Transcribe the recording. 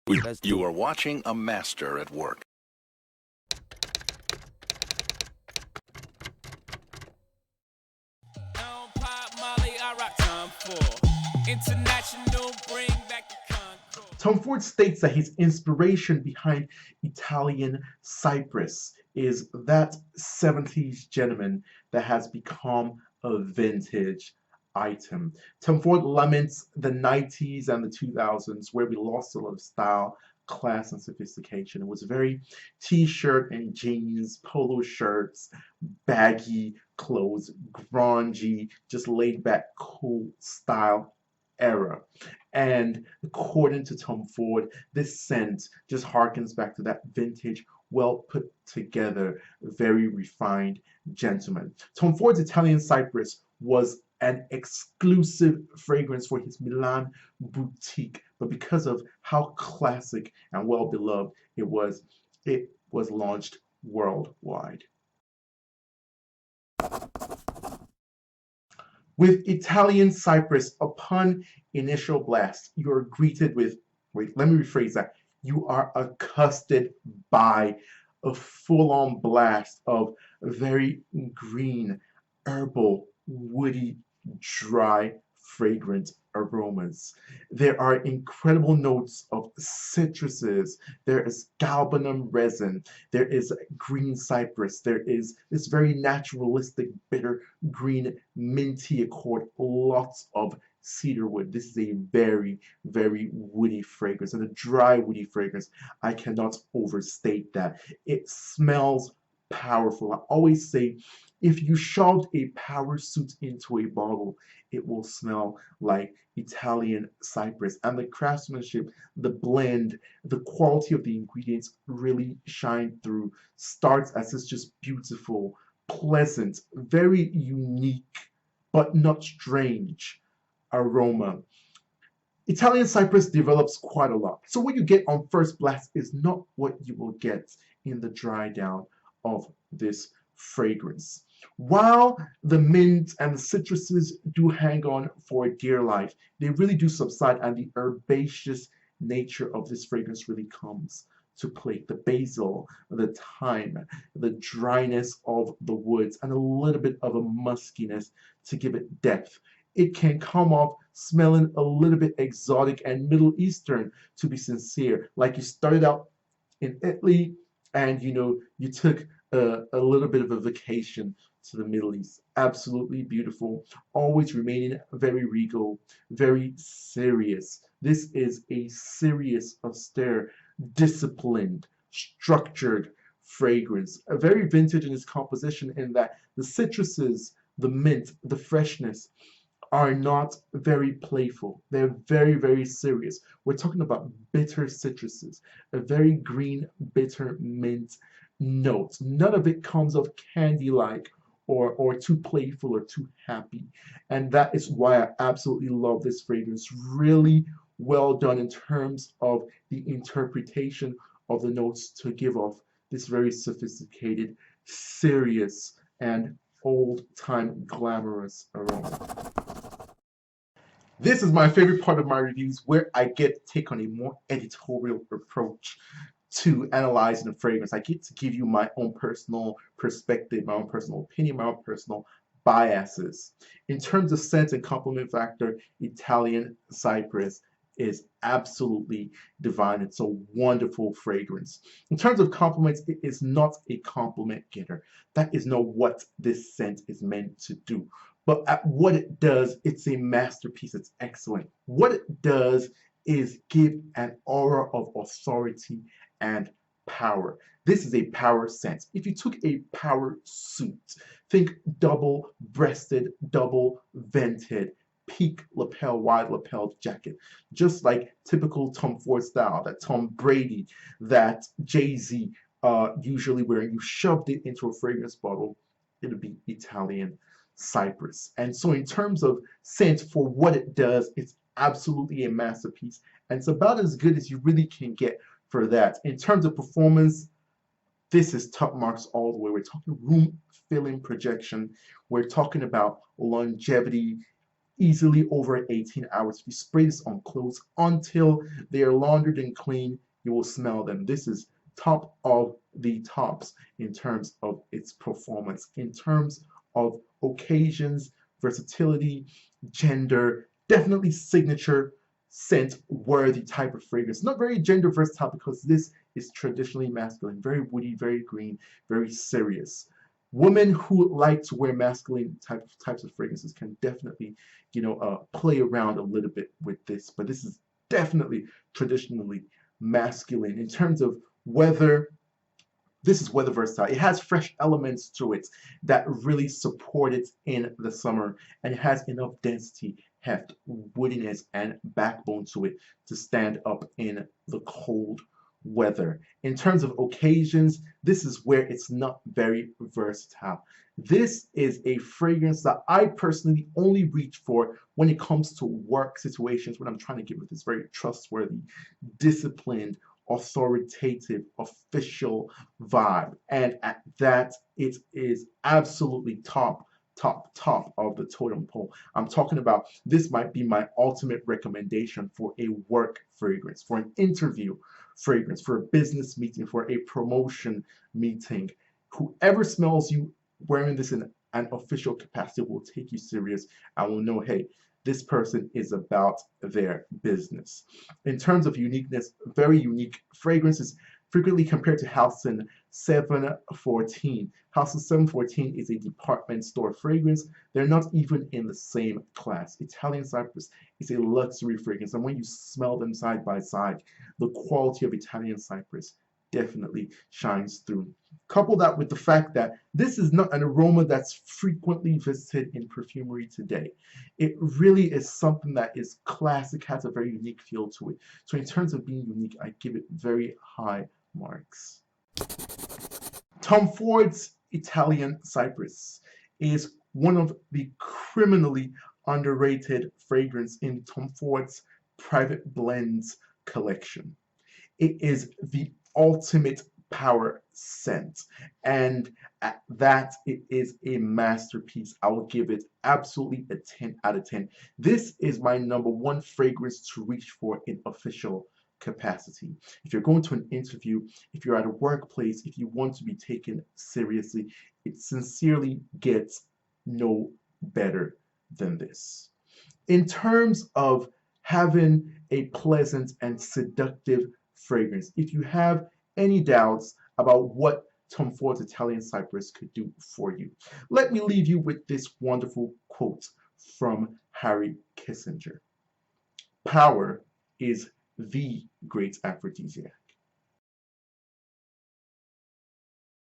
You are watching a master at work. TOMFORD states that his inspiration behind Italian Cypress is that 70s gentleman that has become a vintage item. TOMFORD laments the 90s and the 2000s where we lost a lot of style, class, and sophistication. It was very t-shirt and jeans, polo shirts, baggy clothes, grungy, just laid back, cool style era. And according to TOMFORD, this scent just harkens back to that vintage, well put together, very refined gentleman. TOMFORD's Italian Cypress was an exclusive fragrance for his Milan boutique, but because of how classic and well beloved it was launched worldwide. With Italian Cypress, upon initial blast, you are greeted with, wait, let me rephrase that. You are accosted by a full-on blast of very green, herbal, woody, dry, fragrant aromas. There are incredible notes of citruses. There is galbanum resin. There is green cypress. There is this very naturalistic, bitter green minty accord. Lots of cedarwood. This is a very, very woody fragrance, and a dry woody fragrance. I cannot overstate that. It smells powerful. I always say, if you shoved a power suit into a bottle, it will smell like Italian Cypress. And the craftsmanship, the blend, the quality of the ingredients really shine through. Starts as this just beautiful, pleasant, very unique, but not strange aroma. Italian Cypress develops quite a lot. So what you get on first blast is not what you will get in the dry down of this fragrance. While the mint and the citruses do hang on for dear life, they really do subside, and the herbaceous nature of this fragrance really comes to play. The basil, the thyme, the dryness of the woods, and a little bit of a muskiness to give it depth. It can come off smelling a little bit exotic and Middle Eastern, to be sincere. Like you started out in Italy and you took a little bit of a vacation to the Middle East. Absolutely beautiful, always remaining very regal, very serious. This is a serious, austere, disciplined, structured fragrance. A very vintage in its composition, in that the citruses, the mint, the freshness are not very playful. They're very, very serious. We're talking about bitter citruses, a very green, bitter mint note. None of it comes off candy-like or too playful or too happy. And that is why I absolutely love this fragrance. Really well done in terms of the interpretation of the notes to give off this very sophisticated, serious, and old-time glamorous aroma. This is my favorite part of my reviews, where I get to take on a more editorial approach to analyzing the fragrance. I get to give you my own personal perspective, my own personal opinion, my own personal biases. In terms of scent and complement factor, Italian Cypress is absolutely divine. It's a wonderful fragrance. In terms of compliments, it is not a compliment getter. That is not what this scent is meant to do. But at what it does, it's a masterpiece. It's excellent. What it does is give an aura of authority and power. This is a power scent. If you took a power suit, think double-breasted, double-vented, peak lapel, wide lapel jacket, just like typical Tom Ford style, that Tom Brady, that Jay-Z usually wearing. You shoved it into a fragrance bottle, it'll be Italian Cypress. And so in terms of scent, for what it does, it's absolutely a masterpiece, and it's about as good as you really can get for that. In terms of performance, this is top marks all the way. We're talking room filling projection, we're talking about longevity, easily over 18 hours. If you spray this on clothes until they are laundered and clean, you will smell them. This is top of the tops in terms of its performance, in terms of occasions, versatility, gender, definitely signature scent worthy type of fragrance. Not very gender versatile because this is traditionally masculine, very woody, very green, very serious. Women who like to wear masculine types of fragrances can definitely, play around a little bit with this, but this is definitely traditionally masculine in terms of weather. This is weather versatile. It has fresh elements to it that really support it in the summer, and it has enough density, heft, woodiness, and backbone to it to stand up in the cold weather. In terms of occasions, this is where it's not very versatile. This is a fragrance that I personally only reach for when it comes to work situations, when I'm trying to give it this very trustworthy, disciplined, authoritative, official vibe. And at that, it is absolutely top of the totem pole. I'm talking about this might be my ultimate recommendation for a work fragrance, for an interview fragrance, for a business meeting, for a promotion meeting. Whoever smells you wearing this in an official capacity will take you serious and will know, hey, this person is about their business. In terms of uniqueness, very unique fragrances, frequently compared to Halcyon 714. Halcyon 714 is a department store fragrance. They're not even in the same class. Italian Cypress is a luxury fragrance, and when you smell them side by side, the quality of Italian Cypress definitely shines through. Couple that with the fact that this is not an aroma that's frequently visited in perfumery today. It really is something that is classic, has a very unique feel to it. So in terms of being unique, I give it very high marks. TOMFORD's Italian Cypress is one of the criminally underrated fragrance in TOMFORD's private blends collection. It is the ultimate power scent, and at that, it is a masterpiece. I will give it absolutely a 10 out of 10. This is my number one fragrance to reach for in official capacity. If you're going to an interview, if you're at a workplace, if you want to be taken seriously, it sincerely gets no better than this. In terms of having a pleasant and seductive fragrance, if you have any doubts about what TOMFORD's Italian Cypress could do for you, let me leave you with this wonderful quote from Harry Kissinger. Power is the great aphrodisiac.